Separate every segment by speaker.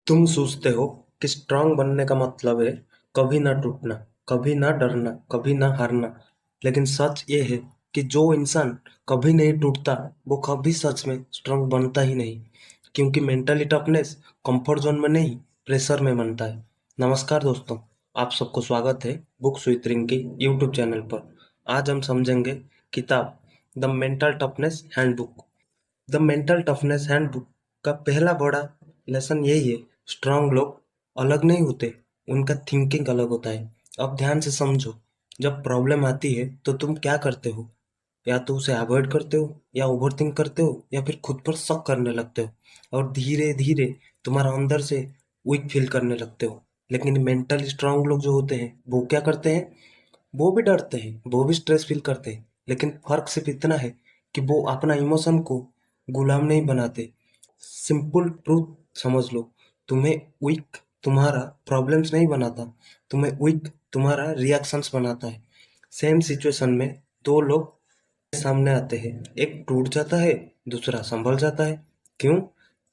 Speaker 1: तुम सोचते हो कि स्ट्रांग बनने का मतलब है कभी ना टूटना, कभी ना डरना, कभी ना हारना। लेकिन सच ये है कि जो इंसान कभी नहीं टूटता वो कभी सच में स्ट्रांग बनता ही नहीं। क्योंकि मेंटली टफनेस कंफर्ट जोन में नहीं, प्रेशर में बनता है। नमस्कार दोस्तों, आप सबको स्वागत है बुक स्वितरिंग की यूट्यूब चैनल पर। आज हम समझेंगे किताब the mental toughness handbook. The mental toughness handbook का पहला बड़ा लेसन यही है, स्ट्रांग लोग अलग नहीं होते, उनका थिंकिंग अलग होता है। अब ध्यान से समझो, जब प्रॉब्लम आती है तो तुम क्या करते हो? या तो उसे अवॉइड करते हो, या ओवरथिंक करते हो, या फिर खुद पर शक करने लगते हो और धीरे धीरे तुम्हारा अंदर से वीक फील करने लगते हो। लेकिन मेंटली स्ट्रांग लोग जो होते हैं वो क्या करते हैं? वो भी डरते हैं, वो भी स्ट्रेस फील करते हैं, लेकिन फर्क सिर्फ इतना है कि वो अपना इमोशन को गुलाम नहीं बनाते। सिंपल ट्रूथ समझ लो, तुम्हें वीक तुम्हारा प्रॉब्लम्स नहीं बनाता, तुम्हें वीक तुम्हारा रिएक्शंस बनाता है। सेम सिचुएशन में दो लोग सामने आते हैं, एक टूट जाता है, दूसरा संभल जाता है। क्यों?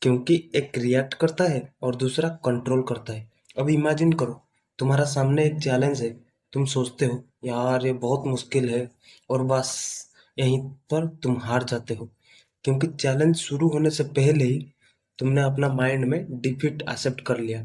Speaker 1: क्योंकि एक रिएक्ट करता है और दूसरा कंट्रोल करता है। अब इमेजिन करो, तुम्हारा सामने एक चैलेंज है, तुम सोचते हो यार ये बहुत मुश्किल है, और बस यहीं पर तुम हार जाते हो। क्योंकि चैलेंज शुरू होने से पहले ही तुमने अपना माइंड में डिफीट एक्सेप्ट कर लिया।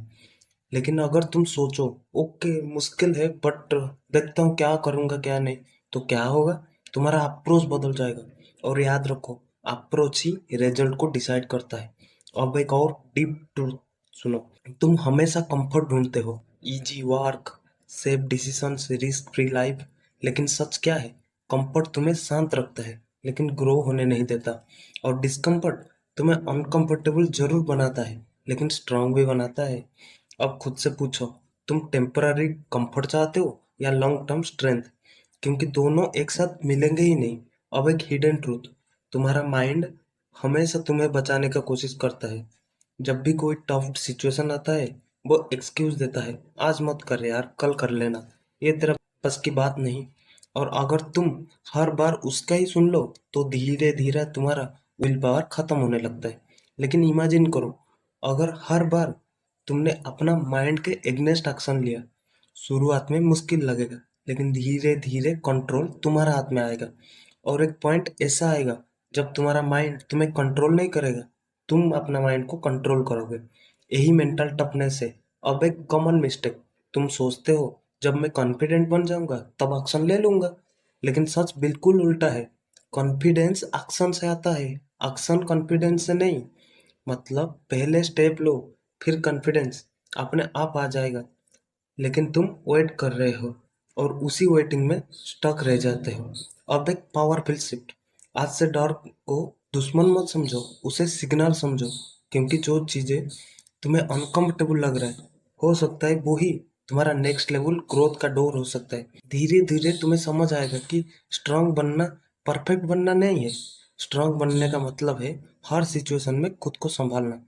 Speaker 1: लेकिन अगर तुम सोचो ओके मुश्किल है बट देखता हूँ क्या करूँगा क्या नहीं, तो क्या होगा? तुम्हारा अप्रोच बदल जाएगा। और याद रखो, अप्रोच ही रिजल्ट को डिसाइड करता है। अब एक और डीप ट्रूथ सुनो, तुम हमेशा कंफर्ट ढूंढते हो, easy work, safe decisions, risk free life. लेकिन सच क्या है? कंफर्ट तुम्हें शांत रखता है लेकिन ग्रो होने नहीं देता। और डिस्कम्फर्ट तुम्हें अनकंफर्टेबल जरूर बनाता है लेकिन स्ट्रांग भी बनाता है। अब खुद से पूछो, तुम टेम्पररी कंफर्ट चाहते हो या लॉन्ग टर्म स्ट्रेंथ? क्योंकि दोनों एक साथ मिलेंगे ही नहीं। अब एक हिडन ट्रूथ, तुम्हारा माइंड हमेशा तुम्हें बचाने का कोशिश करता है। जब भी कोई टफ सिचुएशन आता है वो एक्सक्यूज देता है, आज मत कर यार, कल कर लेना, ये तेरा बस की बात नहीं। और अगर तुम हर बार उसका ही सुन लो तो धीरे धीरे तुम्हारा विल पावर खत्म होने लगता है। लेकिन इमेजिन करो, अगर हर बार तुमने अपना माइंड के एग्नेस्ट एक्शन लिया, शुरुआत में मुश्किल लगेगा लेकिन धीरे धीरे कंट्रोल तुम्हारा हाथ में आएगा। और एक पॉइंट ऐसा आएगा जब तुम्हारा माइंड तुम्हें कंट्रोल नहीं करेगा, तुम अपना माइंड को कंट्रोल करोगे। यही मेंटल टफनेस है। अब एक कॉमन मिस्टेक, तुम सोचते हो जब मैं कॉन्फिडेंट बन जाऊंगा तब एक्शन ले लूंगा। लेकिन सच बिल्कुल उल्टा है। कॉन्फिडेंस एक्शन से आता है, एक्शन कॉन्फिडेंस से नहीं। मतलब पहले स्टेप लो, फिर कॉन्फिडेंस अपने आप आ जाएगा। लेकिन तुम वेट कर रहे हो और उसी वेटिंग में स्टक रह जाते हो। अब एक पावरफुल शिफ्ट, आज से डर को दुश्मन मत समझो, उसे सिग्नल समझो। क्योंकि जो चीजें तुम्हें अनकंफर्टेबल लग रहा है, हो सकता है वो ही तुम्हारा नेक्स्ट लेवल ग्रोथ का डोर हो सकता है। धीरे धीरे तुम्हें समझ आएगा कि स्ट्रांग बनना परफेक्ट बनना नहीं है। स्ट्रांग बनने का मतलब है हर सिचुएशन में खुद को संभालना।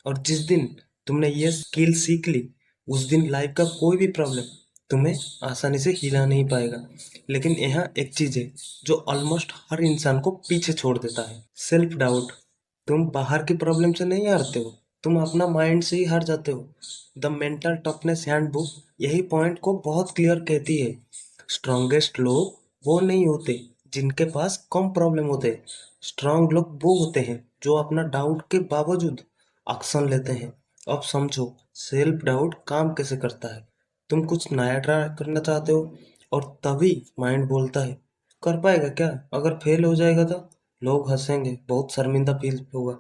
Speaker 1: और जिस दिन तुमने ये स्किल सीख ली, उस दिन लाइफ का कोई भी प्रॉब्लम तुम्हें आसानी से हिला नहीं पाएगा। लेकिन यहाँ एक चीज है जो ऑलमोस्ट हर इंसान को पीछे छोड़ देता है, सेल्फ डाउट। तुम बाहर की प्रॉब्लम से नहीं हारते हो, तुम अपना माइंड से ही हार जाते हो। द मेंटल टफनेस हैंडबुक यही पॉइंट को बहुत क्लियर कहती है। स्ट्रॉन्गेस्ट लोग वो नहीं होते जिनके पास कम प्रॉब्लम होते, स्ट्रांग लोग वो होते हैं जो अपना डाउट के बावजूद एक्शन लेते हैं। अब समझो सेल्फ डाउट काम कैसे करता है। तुम कुछ नया ट्राई करना चाहते हो और तभी माइंड बोलता है कर पाएगा क्या, अगर फेल हो जाएगा तो लोग हंसेंगे, बहुत शर्मिंदा फील होगा,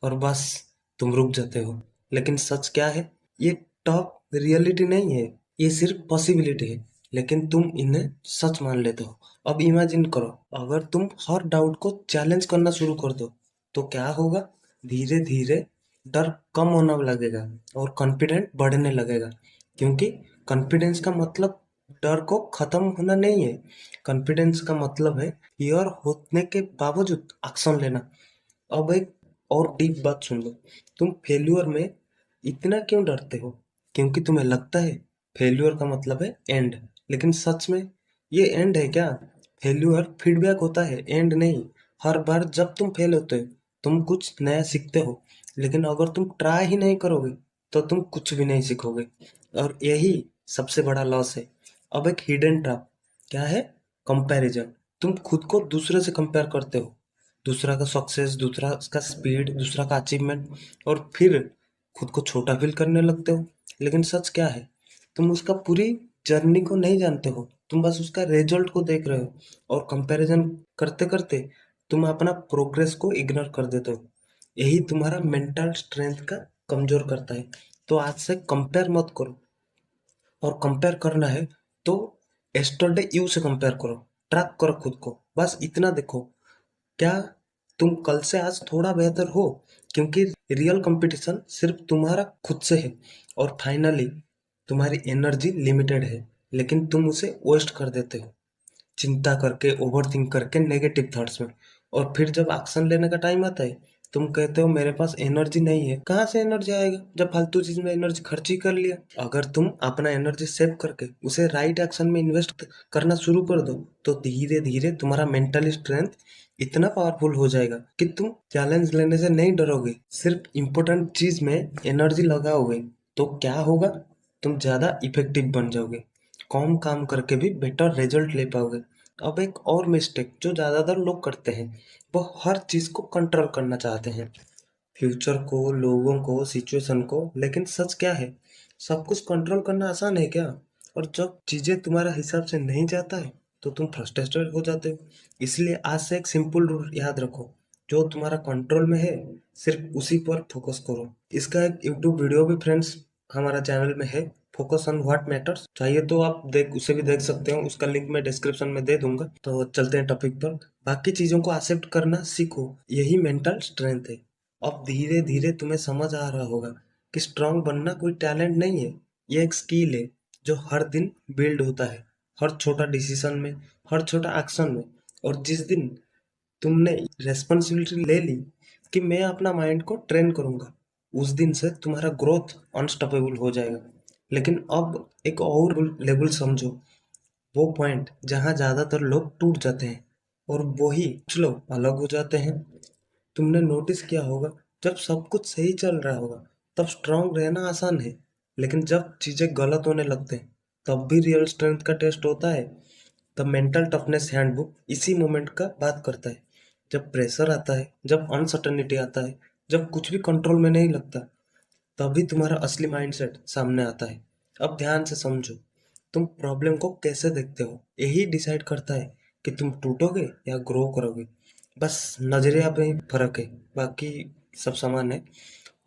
Speaker 1: और बस तुम रुक जाते हो। लेकिन सच क्या है? ये टॉप रियलिटी नहीं है, ये सिर्फ पॉसिबिलिटी है, लेकिन तुम इन्हें सच मान लेते हो। अब इमेजिन करो, अगर तुम हर डाउट को चैलेंज करना शुरू कर दो तो क्या होगा? धीरे धीरे डर कम होना लगेगा और कॉन्फिडेंट बढ़ने लगेगा। क्योंकि कॉन्फिडेंस का मतलब डर को खत्म होना नहीं है, कॉन्फिडेंस का मतलब है फियर होने के बावजूद एक्शन लेना। अब एक और डीप बात सुन लो, तुम फेल्यूर में इतना क्यों डरते हो? क्योंकि तुम्हें लगता है फेल्यूर का मतलब है एंड। लेकिन सच में ये एंड है क्या? फेल्यूर फीडबैक होता है, एंड नहीं। हर बार जब तुम फेल होते हो तुम कुछ नया सीखते हो। लेकिन अगर तुम ट्राई ही नहीं करोगे तो तुम कुछ भी नहीं सीखोगे। और यही सबसे बड़ा लॉस है। अब एक हिडन ट्रैप क्या है? कंपैरिजन। तुम खुद को दूसरे से कंपेयर करते हो, दूसरा का सक्सेस, दूसरा का स्पीड, दूसरा का अचीवमेंट, और फिर खुद को छोटा फील करने लगते हो। लेकिन सच क्या है? तुम उसका पूरी जर्नी को नहीं जानते हो, तुम बस उसका रिजल्ट को देख रहे हो। और कंपैरिजन करते करते तुम अपना प्रोग्रेस को इग्नोर कर देते हो। यही तुम्हारा मेंटल स्ट्रेंथ का कमजोर करता है। तो आज से कंपेयर मत करो। और कंपेयर करना है तो एस्टरडे यू से कंपेयर करो। ट्रैक करो खुद को, बस इतना देखो, क्या तुम कल से आज थोड़ा बेहतर हो? क्योंकि रियल कंपटीशन सिर्फ तुम्हारा खुद से है। और फाइनली, तुम्हारी एनर्जी लिमिटेड है, लेकिन तुम उसे वेस्ट कर देते हो चिंता करके, ओवरथिंक करके, नेगेटिव थॉट्स में। और फिर जब एक्शन लेने का टाइम आता है, तुम कहते हो मेरे पास एनर्जी नहीं है। कहाँ से एनर्जी आएगा जब फालतू चीज में एनर्जी खर्च ही कर लिया? अगर तुम अपना एनर्जी सेव करके उसे राइट एक्शन में इन्वेस्ट करना शुरू कर दो, तो धीरे धीरे तुम्हारा मेंटल स्ट्रेंथ इतना पावरफुल हो जाएगा कि तुम चैलेंज लेने से नहीं डरोगे, सिर्फ इम्पोर्टेंट चीज में एनर्जी लगाओगे। तो क्या होगा? तुम ज्यादा इफेक्टिव बन जाओगे, कम काम करके भी बेटर रिजल्ट ले पाओगे। अब एक और मिस्टेक जो ज्यादातर लोग करते हैं, वो हर चीज को कंट्रोल करना चाहते हैं, फ्यूचर को, लोगों को, सिचुएशन को। लेकिन सच क्या है? सब कुछ कंट्रोल करना आसान है क्या? और जब चीजें तुम्हारा हिसाब से नहीं जाता है, तो तुम फ्रस्ट्रेटेड हो जाते हो। इसलिए आज से एक सिंपल रूल याद रखो, जो तुम्हारा कंट्रोल में है सिर्फ उसी पर फोकस करो। इसका एक यूट्यूब वीडियो भी फ्रेंड्स हमारा चैनल में है, फोकस ऑन व्हाट मैटर्स। चाहिए तो आप देख उसे भी देख सकते हो, उसका लिंक मैं डिस्क्रिप्शन में दे दूंगा। तो चलते हैं टॉपिक पर। बाकी चीजों को एक्सेप्ट करना सीखो, यही मेंटल स्ट्रेंथ है। अब धीरे धीरे तुम्हें समझ आ रहा होगा कि स्ट्रांग बनना कोई टैलेंट नहीं है, ये एक स्किल है जो हर दिन बिल्ड होता है, हर छोटा डिसीजन में, हर छोटा एक्शन में। और जिस दिन तुमने रेस्पॉन्सिबिलिटी ले ली कि मैं अपना माइंड को ट्रेन करूंगा, उस दिन से तुम्हारा ग्रोथ अनस्टॉपेबल हो जाएगा। लेकिन अब एक और लेवल समझो, वो पॉइंट जहां ज्यादातर लोग टूट जाते हैं और वही कुछ लोग अलग हो जाते हैं। तुमने नोटिस किया होगा, जब सब कुछ सही चल रहा होगा तब स्ट्रांग रहना आसान है, लेकिन जब चीजें गलत होने लगते हैं तब भी रियल स्ट्रेंथ का टेस्ट होता है। द मेंटल टफनेस हैंडबुक इसी मोमेंट का बात करता है। जब प्रेशर आता है, जब अनसर्टेनिटी आता है, जब कुछ भी कंट्रोल में नहीं लगता, तभी तुम्हारा असली माइंडसेट सामने आता है। अब ध्यान से समझो, तुम प्रॉब्लम को कैसे देखते हो यही डिसाइड करता है कि तुम टूटोगे या ग्रो करोगे। बस नजरिया पे ही फर्क है, बाकी सब समान है।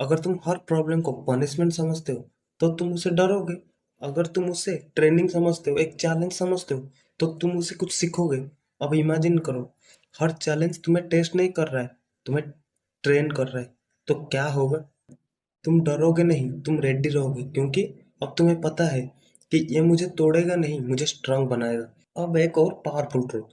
Speaker 1: अगर तुम हर प्रॉब्लम को पनिशमेंट समझते हो, तो तुम उसे डरोगे। अगर तुम उसे ट्रेनिंग समझते हो, एक चैलेंज समझते हो, तो तुम उसे कुछ सीखोगे। अब इमेजिन करो, हर चैलेंज तुम्हें टेस्ट नहीं कर रहा है, तुम्हें ट्रेन कर रहा है। तो क्या होगा? तुम डरोगे नहीं, तुम रेडी रहोगे, क्योंकि अब तुम्हें पता है कि ये मुझे तोड़ेगा नहीं, मुझे स्ट्रांग बनाएगा। अब एक और पावरफुल ट्रूथ,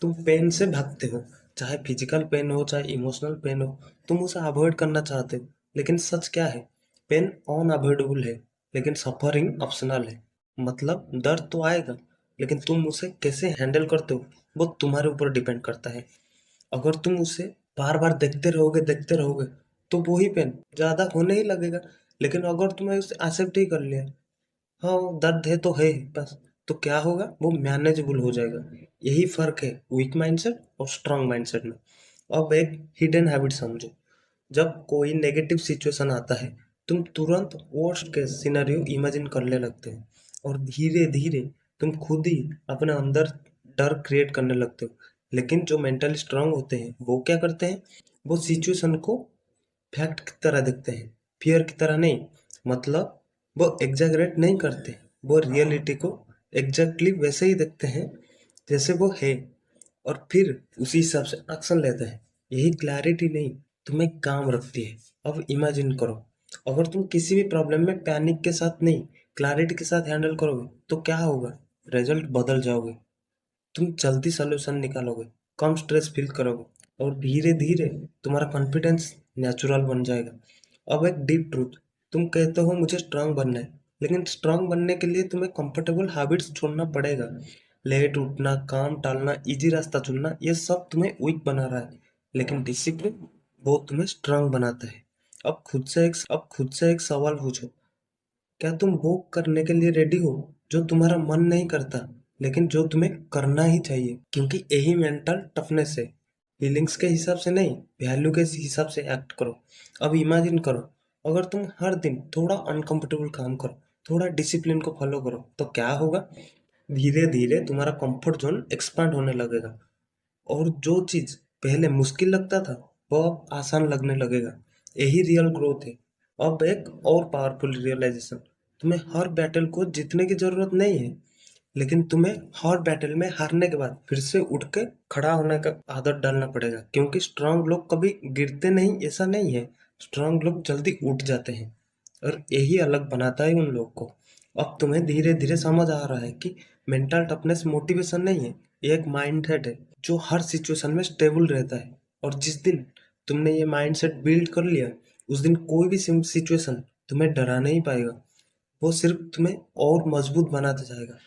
Speaker 1: तुम पेन से भागते हो, चाहे फिजिकल पेन हो चाहे इमोशनल पेन हो, तुम उसे अवॉइड करना चाहते हो। लेकिन सच क्या है? पेन अनअवॉइडेबल है, लेकिन सफरिंग ऑप्शनल है। मतलब दर्द तो आएगा, लेकिन तुम उसे कैसे हैंडल करते हो वो तुम्हारे ऊपर डिपेंड करता है। अगर तुम उसे बार बार देखते रहोगे, तो वो ही पेन ज्यादा होने ही लगेगा। लेकिन अगर तुमने उसे एक्सेप्ट ही कर लिया, हाँ वो दर्द है तो है बस, तो क्या होगा? वो मैनेजेबल हो जाएगा। यही फर्क है वीक माइंडसेट और स्ट्रांग माइंडसेट में। अब एक हिडन हैबिट समझो, जब कोई नेगेटिव सिचुएशन आता है, तुम तुरंत वर्स्ट केस सिनेरियो इमेजिन करने लगते हो, और धीरे धीरे तुम खुद ही अपने अंदर डर क्रिएट करने लगते हो। लेकिन जो मेंटली स्ट्रांग होते हैं वो क्या करते हैं? वो सिचुएशन को फैक्ट की तरह देखते हैं, फियर की तरह नहीं। मतलब वो एग्जैगरेट नहीं करते, वो रियलिटी को एग्जैक्टली वैसे ही देखते हैं जैसे वो है, और फिर उसी हिसाब से एक्शन लेते हैं। यही क्लैरिटी नहीं तुम्हें काम रखती है। अब इमेजिन करो, अगर तुम किसी भी प्रॉब्लम में पैनिक के साथ नहीं, क्लैरिटी के साथ हैंडल करोगे, तो क्या होगा? रिजल्ट बदल जाओगे, तुम जल्दी सॉल्यूशन निकालोगे, कम स्ट्रेस फील करोगे, और धीरे धीरे तुम्हारा कॉन्फिडेंस नेचुरल बन जाएगा। अब एक डीप ट्रूथ, तुम कहते हो मुझे स्ट्रांग बनना है, लेकिन स्ट्रांग बनने के लिए तुम्हें कंफर्टेबल हैबिट्स छोड़ना पड़ेगा। लेट उठना, काम टालना, इजी रास्ता चुनना, ये सब तुम्हें वीक बना रहा है। लेकिन डिसिप्लिन, वो तुम्हें स्ट्रांग बनाता है। अब खुद से एक सवाल पूछो, क्या तुम वो करने के लिए रेडी हो जो तुम्हारा मन नहीं करता, लेकिन जो तुम्हें करना ही चाहिए? क्योंकि यही मेंटल टफनेस है। फीलिंग्स के हिसाब से नहीं, वैल्यू के हिसाब से एक्ट करो। अब इमेजिन करो, अगर तुम हर दिन थोड़ा अनकंफर्टेबल काम करो, थोड़ा डिसिप्लिन को फॉलो करो, तो क्या होगा? धीरे धीरे तुम्हारा कंफर्ट जोन एक्सपांड होने लगेगा, और जो चीज पहले मुश्किल लगता था वो अब आसान लगने लगेगा। यही रियल ग्रोथ है। अब एक और पावरफुल रियलाइजेशन, तुम्हें हर बैटल को जीतने की जरूरत नहीं है, लेकिन तुम्हें हर बैटल में हारने के बाद फिर से उठ के खड़ा होने का आदत डालना पड़ेगा। क्योंकि स्ट्रांग लोग कभी गिरते नहीं, ऐसा नहीं है। स्ट्रांग लोग जल्दी उठ जाते हैं, और यही अलग बनाता है उन लोग को। अब तुम्हें धीरे धीरे समझ आ रहा है कि मेंटल टफनेस मोटिवेशन नहीं है, ये एक माइंडसेट है जो हर सिचुएशन में स्टेबल रहता है। और जिस दिन तुमने ये माइंडसेट बिल्ड कर लिया, उस दिन कोई भी सिचुएशन तुम्हें डरा नहीं पाएगा, वो सिर्फ तुम्हें और मजबूत बनाता जाएगा।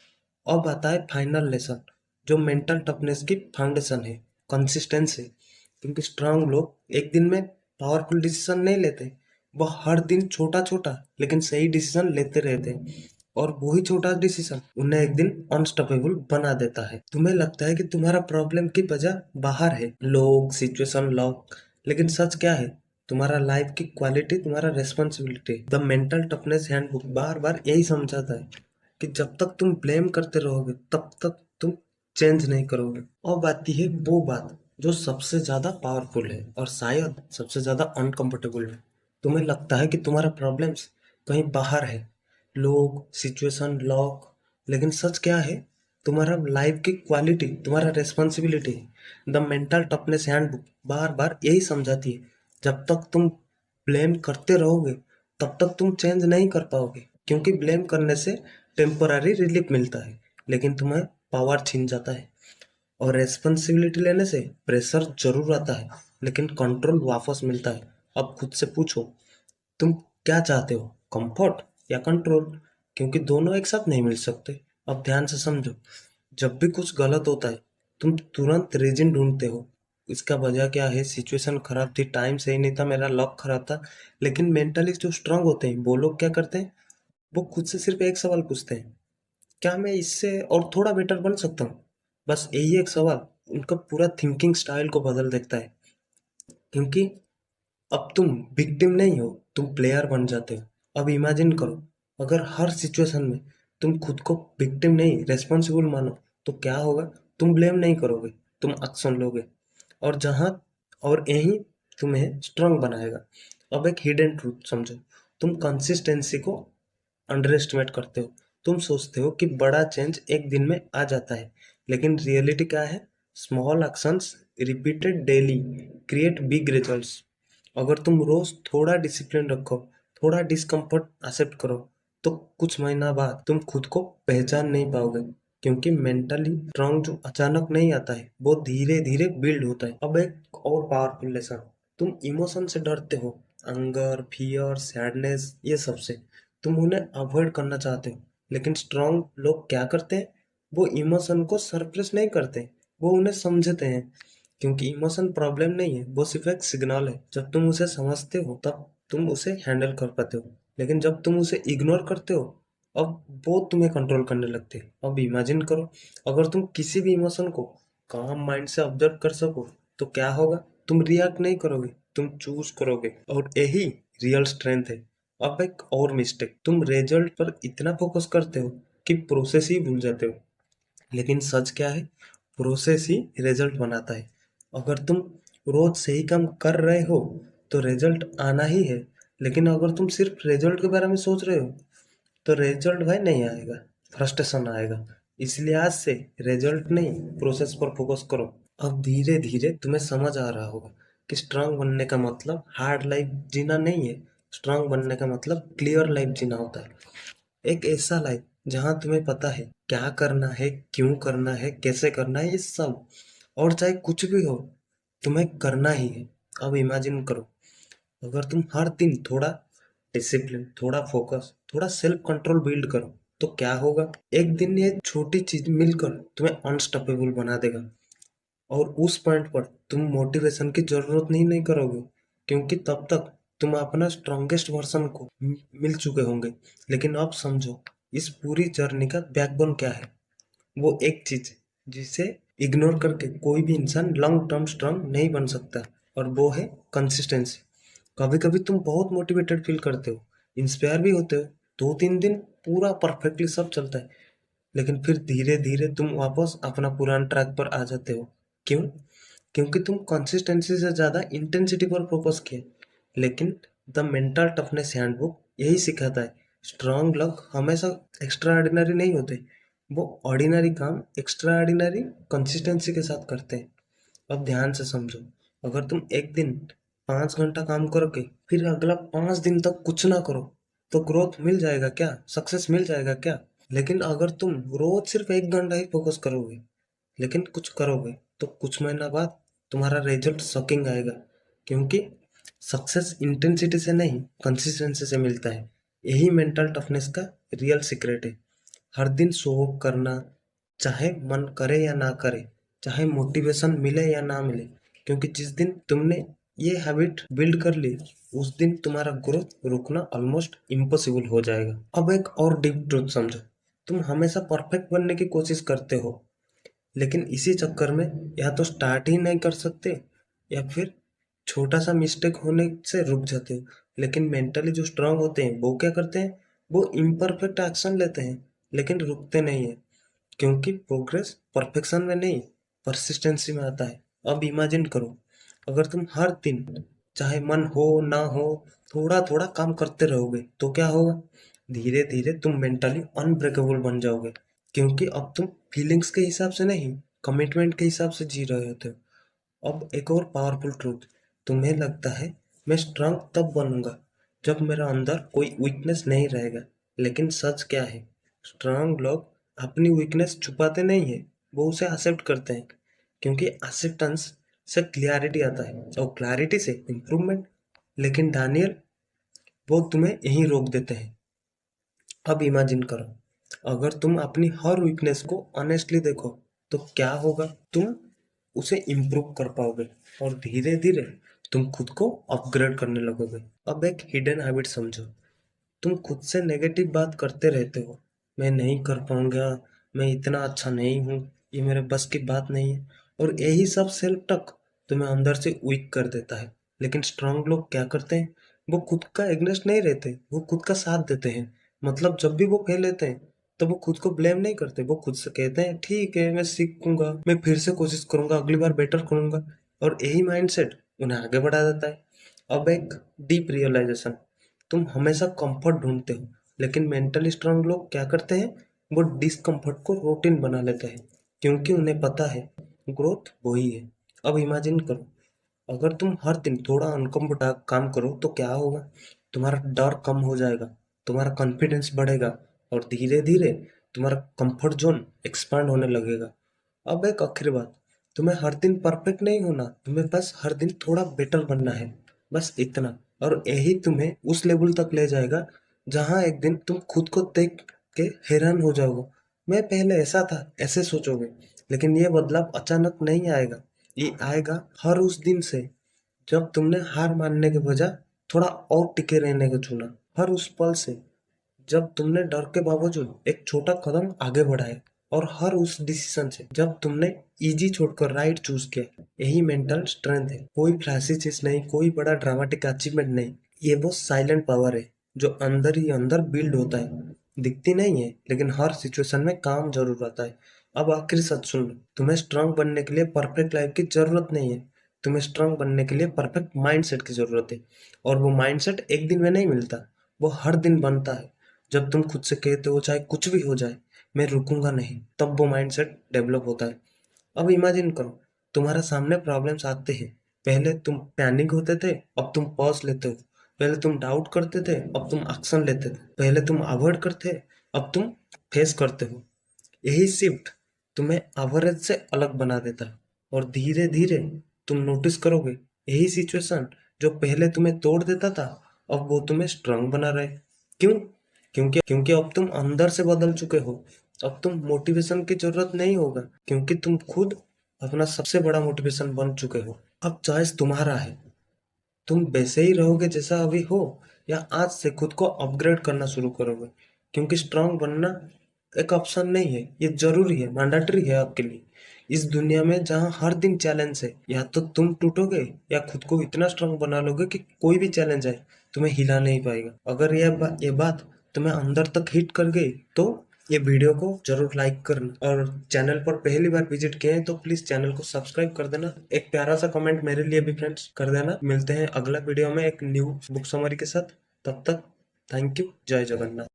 Speaker 1: अब आता है फाइनल लेसन, जो मेंटल टफनेस की फाउंडेशन है, कंसिस्टेंसी। क्योंकि स्ट्रांग लोग एक दिन में पावरफुल डिसीजन नहीं लेते, वो हर दिन छोटा छोटा लेकिन सही डिसीजन लेते रहते हैं। और वही छोटा डिसीजन उन्हें एक दिन अनस्टॉपेबल बना देता है। तुम्हें लगता है कि तुम्हारा प्रॉब्लम की वजह बाहर है, लोग, सिचुएशन, लॉक, लेकिन सच क्या है? तुम्हारा लाइफ की क्वालिटी तुम्हारा responsibility. The mental toughness handbook बार बार यही समझाता है कि जब तक तुम ब्लेम करते रहोगे तब तक तुम चेंज नहीं करोगे। अब आती है वो बात जो सबसे ज्यादा पावरफुल है और शायद सबसे ज्यादा अनकंफर्टेबल है। तुम्हें लगता है कि तुम्हारा प्रॉब्लम्स कहीं बाहर है, लोग, सिचुएशन, लॉक, लेकिन सच क्या है? तुम्हारा लाइफ की क्वालिटी तुम्हारा रेस्पॉन्सिबिलिटी है। द मेंटल टफनेस हैंडबुक बार बार यही समझाती है, जब तक तुम ब्लेम करते रहोगे तब तक तुम चेंज नहीं कर पाओगे। क्योंकि ब्लेम करने से टेम्पररी रिलीफ मिलता है, लेकिन तुम्हें पावर छीन जाता है। और रेस्पॉन्सिबिलिटी लेने से प्रेशर जरूर आता है, लेकिन कंट्रोल वापस मिलता है। अब खुद से पूछो, तुम क्या चाहते हो, कंफर्ट या कंट्रोल? क्योंकि दोनों एक साथ नहीं मिल सकते। अब ध्यान से समझो, जब भी कुछ गलत होता है तुम तुरंत रीजन ढूंढते हो। इसका वजह क्या है? सिचुएशन खराब थी, टाइम सही नहीं था, मेरा लक खराब था। लेकिन मेंटली जो स्ट्रांग होते हैं वो लोग क्या करते हैं? वो खुद से सिर्फ एक सवाल पूछते हैं, क्या मैं इससे और थोड़ा बेटर बन सकता हूँ? बस यही एक सवाल उनका पूरा थिंकिंग स्टाइल को बदल देता है। क्योंकि अब तुम विक्टिम नहीं हो, तुम प्लेयर बन जाते हो। अब इमेजिन करो, अगर हर सिचुएशन में तुम खुद को विक्टिम नहीं रेस्पॉन्सिबल मानो, तो क्या होगा? तुम ब्लेम नहीं करोगे, तुम एक्शन लोगे। और जहां और यही तुम्हें स्ट्रांग बनाएगा। अब एक हिडन ट्रूथ समझो, तुम कंसिस्टेंसी को अंडर एस्टिमेट करते हो। तुम सोचते हो कि बड़ा चेंज एक दिन में आ जाता है, लेकिन रियलिटी क्या है? Small actions repeated daily create big results. अगर तुम रोज थोड़ा डिसिप्लिन रखो, थोड़ा डिस्कम्फर्ट एक्सेप्ट करो, तो कुछ महीना बाद तुम खुद को पहचान नहीं पाओगे। क्योंकि मेंटली स्ट्रांग जो अचानक नहीं आता है, वो धीरे धीरे बिल्ड होता है। अब एक और पावरफुल लेसन, तुम इमोशन से डरते हो, अंगर, फियर, सैडनेस, ये सब से तुम उन्हें अवॉइड करना चाहते हो। लेकिन स्ट्रांग लोग क्या करते हैं? वो इमोशन को सरप्रेस नहीं करते, वो उन्हें समझते हैं। क्योंकि इमोशन प्रॉब्लम नहीं है, वो सिर्फ एक सिग्नल है। जब तुम उसे समझते हो तब तुम उसे हैंडल कर पाते हो, लेकिन जब तुम उसे इग्नोर करते हो, अब वो तुम्हें कंट्रोल करने लगते हैं। अब इमेजिन करो, अगर तुम किसी भी इमोशन को काम माइंड से ऑब्जर्व कर सको, तो क्या होगा? तुम रिएक्ट नहीं करोगे, तुम चूज करोगे। और यही रियल स्ट्रेंथ है। अब एक और मिस्टेक, तुम रिजल्ट पर इतना फोकस करते हो कि प्रोसेस ही भूल जाते हो। लेकिन सच क्या है? प्रोसेस ही रिजल्ट बनाता है। अगर तुम रोज सही काम कर रहे हो तो रिजल्ट आना ही है। लेकिन अगर तुम सिर्फ रिजल्ट के बारे में सोच रहे हो तो रिजल्ट भाई नहीं आएगा, फ्रस्ट्रेशन आएगा। इसलिए आज से रिजल्ट नहीं, प्रोसेस पर फोकस करो। अब धीरे धीरे तुम्हें समझ आ रहा होगा कि स्ट्रांग बनने का मतलब हार्ड लाइफ जीना नहीं है। स्ट्रांग बनने का मतलब क्लियर लाइफ जीना होता है। एक ऐसा लाइफ जहां तुम्हें पता है क्या करना है, क्यों करना है, कैसे करना है, ये सब। और चाहे कुछ भी हो, तुम्हें करना ही है। अब इमेजिन करो, अगर तुम हर दिन थोड़ा डिसिप्लिन, थोड़ा फोकस, थोड़ा सेल्फ कंट्रोल बिल्ड करो, तो क्या होगा? एक दिन ये छोटी चीज मिलकर तुम्हें अनस्टॉपेबल बना देगा। और उस पॉइंट पर तुम मोटिवेशन की जरूरत नहीं नहीं करोगे, क्योंकि तब तक तुम अपना स्ट्रॉन्गेस्ट वर्जन को मिल चुके होंगे, लेकिन अब समझो इस पूरी जर्नी का बैकबोन क्या है। वो एक चीज जिसे इग्नोर करके कोई भी इंसान लॉन्ग टर्म स्ट्रांग नहीं बन सकता, और वो है कंसिस्टेंसी। कभी कभी तुम बहुत मोटिवेटेड फील करते हो, इंस्पायर भी होते हो, 2-3 दिन पूरा परफेक्टली सब चलता है, लेकिन फिर धीरे धीरे तुम वापस अपना पुराना ट्रैक पर आ जाते हो। क्यों? क्योंकि तुम कंसिस्टेंसी से ज्यादा इंटेंसिटी पर फोकस किए। लेकिन द मेंटल टफनेस हैंडबुक यही सिखाता है, स्ट्रांग लक हमेशा एक्स्ट्रा ऑर्डिनरी नहीं होते, वो ऑर्डिनरी काम एक्स्ट्रा ऑर्डिनरी कंसिस्टेंसी के साथ करते हैं। अब ध्यान से समझो, अगर तुम एक दिन 5 घंटा काम करोगे, फिर अगला 5 दिन तक कुछ ना करो, तो ग्रोथ मिल जाएगा क्या? सक्सेस मिल जाएगा क्या? लेकिन अगर तुम रोज सिर्फ 1 घंटा ही फोकस करोगे, लेकिन कुछ करोगे, तो कुछ महीना बाद तुम्हारा रिजल्ट शॉकिंग आएगा। क्योंकि सक्सेस इंटेंसिटी से नहीं, कंसिस्टेंसी से मिलता है। यही मेंटल टफनेस का रियल सीक्रेट है। हर दिन शो अप करना, चाहे मन करे या ना करे, चाहे मोटिवेशन मिले या ना मिले, क्योंकि जिस दिन तुमने ये हैबिट बिल्ड कर ली, उस दिन तुम्हारा ग्रोथ रुकना ऑलमोस्ट इम्पॉसिबल हो जाएगा। अब एक और डीप ट्रूथ समझो, तुम हमेशा परफेक्ट बनने की कोशिश करते हो, लेकिन इसी चक्कर में या तो स्टार्ट ही नहीं कर सकते, या फिर छोटा सा मिस्टेक होने से रुक जाते हो। लेकिन मेंटली जो स्ट्रांग होते हैं वो क्या करते हैं? वो इम्परफेक्ट एक्शन लेते हैं, लेकिन रुकते नहीं है, क्योंकि प्रोग्रेस परफेक्शन में नहीं, परसिस्टेंसी में आता है। अब इमेजिन करो, अगर तुम हर दिन, चाहे मन हो ना हो, थोड़ा थोड़ा काम करते रहोगे, तो क्या होगा? धीरे धीरे तुम मेंटली अनब्रेकेबल बन जाओगे, क्योंकि अब तुम फीलिंग्स के हिसाब से नहीं, कमिटमेंट के हिसाब से जी रहे होते हो। अब एक और पावरफुल ट्रूथ, तुम्हें लगता है मैं स्ट्रांग तब बनूंगा जब मेरा अंदर कोई वीकनेस नहीं रहेगा, लेकिन सच क्या है? स्ट्रांग लोग अपनी वीकनेस छुपाते नहीं है, वो उसे एक्सेप्ट करते हैं, क्योंकि एक्सेप्टेंस से क्लियरिटी आता है, और क्लैरिटी से इम्प्रूवमेंट। लेकिन डैनियल, वो तुम्हें यहीं रोक देते हैं। अब इमेजिन करो, अगर तुम अपनी हर वीकनेस को ऑनेस्टली देखो, तो क्या होगा? तुम उसे इम्प्रूव कर पाओगे, और धीरे धीरे तुम खुद को अपग्रेड करने लगोगे। अब एक हिडन हैबिट समझो, तुम खुद से नेगेटिव बात करते रहते हो, मैं नहीं कर पाऊंगा, मैं इतना अच्छा नहीं हूँ, ये मेरे बस की बात नहीं है, और यही सब सेल्फ टॉक तुम्हें अंदर से वीक कर देता है। लेकिन स्ट्रांग लोग क्या करते हैं? वो खुद का एग्नेस्ट नहीं रहते, वो खुद का साथ देते हैं। मतलब जब भी वो फेल लेते हैं, तो वो खुद को ब्लेम नहीं करते, वो खुद से कहते हैं ठीक है, मैं सीखूंगा, मैं फिर से कोशिश करूंगा, अगली बार बेटर करूंगा। और यही माइंडसेट उन्हें आगे बढ़ा देता है। अब एक डीप रियलाइजेशन, तुम हमेशा कंफर्ट ढूंढते हो, लेकिन मेंटली स्ट्रांग लोग क्या करते हैं? वो डिस्कम्फर्ट को रूटीन बना लेते हैं, क्योंकि उन्हें पता है ग्रोथ वही है। अब इमेजिन करो, अगर तुम हर दिन थोड़ा अनकंफर्टेबल काम करो, तो क्या होगा? तुम्हारा डर कम हो जाएगा, तुम्हारा कॉन्फिडेंस बढ़ेगा, और धीरे धीरे तुम्हारा कंफर्ट जोन एक्सपांड होने लगेगा। अब एक आखिरी बात, तुम्हें हर दिन परफेक्ट नहीं होना, तुम्हें बस हर दिन थोड़ा बेटर बनना है, बस इतना। और यही तुम्हें उस लेवल तक ले जाएगा जहां एक दिन तुम खुद को देख के हैरान हो जाओगे। मैं पहले ऐसा था, ऐसे सोचोगे। लेकिन ये बदलाव अचानक नहीं आएगा, ये आएगा हर उस दिन से जब तुमने हार मानने के बजाय थोड़ा और टिके रहने को चुना। हर उस पल से जब तुमने डर के बावजूद एक छोटा कदम आगे बढ़ाया, और हर उस डिसीजन से जब तुमने इजी छोड़कर राइट चूज किया। यही मेंटल स्ट्रेंथ है, कोई फ्लैशी चीज नहीं, कोई बड़ा ड्रामेटिक अचीवमेंट नहीं, ये वो साइलेंट पावर है जो अंदर ही अंदर बिल्ड होता है, दिखती नहीं है, लेकिन हर सिचुएशन में काम जरूर आता है। अब आखिरी सच सुन लो, तुम्हें स्ट्रांग बनने के लिए परफेक्ट लाइफ की जरूरत नहीं है, तुम्हें स्ट्रांग बनने के लिए परफेक्ट माइंडसेट की जरूरत है। और वो माइंडसेट एक दिन में नहीं मिलता, वो हर दिन बनता है। जब तुम खुद से कहते हो चाहे कुछ भी हो जाए, मैं रुकूंगा नहीं, तब वो माइंडसेट डेवलप होता है। अब इमेजिन करो, तुम्हारे सामने प्रॉब्लम्स आते हैं, पहले तुम पैनिक होते थे, अब तुम पॉज लेते हो। पहले तुम डाउट करते थे, अब तुम एक्शन लेते थे। पहले तुम अवॉइड करते, अब तुम फेस करते हो। यही शिफ्ट तुम्हें एवरेज से अलग बना देता है, और धीरे धीरे तुम नोटिस करोगे, यही सिचुएशन जो पहले तुम्हें तोड़ देता था, अब वो तुम्हें स्ट्रांग बना रहे। क्यों? क्योंकि अब तुम अंदर से बदल चुके हो। अब तुम मोटिवेशन की जरूरत नहीं होगा, क्योंकि तुम खुद अपना सबसे बड़ा मोटिवेशन बन चुके हो। अब चॉइस तुम्हारा है, तुम वैसे ही रहोगे जैसा अभी हो, या आज से खुद को अपग्रेड करना शुरू करोगे? क्योंकि स्ट्रांग बनना एक ऑप्शन नहीं है, ये जरूरी है, मैंडेटरी है आपके लिए। इस दुनिया में जहाँ हर दिन चैलेंज है, या तो तुम टूटोगे या खुद को इतना स्ट्रांग बना लोगे कि कोई भी चैलेंज आए तुम्हें हिला नहीं पाएगा। अगर ये बात तुम्हें अंदर तक हिट कर गई तो ये वीडियो को जरूर लाइक करना, और चैनल पर पहली बार विजिट किए हैं तो प्लीज चैनल को सब्सक्राइब कर देना। एक प्यारा सा कमेंट मेरे लिए भी फ्रेंड्स कर देना। मिलते हैं अगला वीडियो में एक न्यू बुक समरी के साथ। तब तक थैंक यू। जय जगन्नाथ।